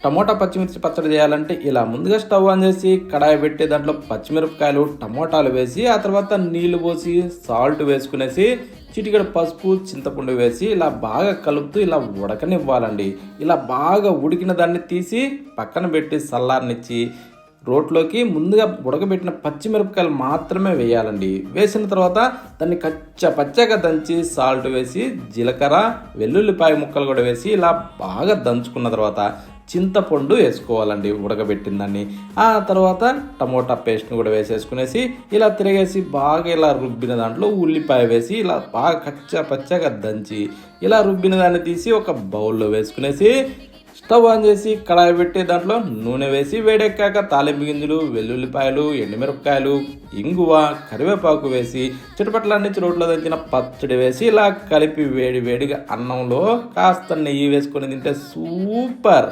Tomato పచ్చిమిర్చి పచ్చడి చేయాలంటే ఇలా ముందుగా స్టవ్ ఆన్ చేసి కడాయి పెట్టి దాంట్లో పచ్చిమిరపకాయలు టమోటాలు వేసి ఆ తర్వాత నీళ్లు పోసి సాల్ట్ వేసుకునేసి చిటికెడు పసుపు చింతపండు వేసి ఇలా బాగా కలుపుతూ ఇలా ఉడకనివ్వాలండి. ఇలా బాగా ఉడికిన దాన్ని తీసి పక్కన పెట్టి చల్లారనిచ్చి రోట్లోకి ముందుగా ఉడకబెట్టిన పచ్చిమిరపకాయలు మాత్రమే వేయాలండి. వేసిన తర్వాత దాన్ని పచ్చగా దంచి సాల్ట్ వేసి జీలకర్ర వెల్లుల్లిపాయ ముక్కలు కూడా వేసి ఇలా బాగా దంచుకున్న తర్వాత చింతపండు వేసుకోవాలండి ఉడకబెట్టిన దాన్ని. ఆ తర్వాత టమోటా పేస్ట్ని కూడా వేసేసుకునేసి ఇలా తిరిగేసి బాగా ఇలా రుబ్బిన దాంట్లో ఉల్లిపాయ వేసి ఇలా బాగా పచ్చగా దంచి ఇలా రుబ్బిన దాన్ని తీసి ఒక బౌల్లో వేసుకునేసి స్టవ్ ఆన్ చేసి కడాయి పెట్టి దాంట్లో నూనె వేసి వేడెక్కాక తాలింపు గింజలు వెల్లుల్లిపాయలు ఎండుమిరపకాయలు ఇంగువ కరివేపాకు వేసి చిటపట్లాంటి రోట్లో దంచిన పచ్చడి వేసి ఇలా కలిపి వేడిగా అన్నంలో కాస్త నెయ్యి వేసుకొని తింటే సూపర్.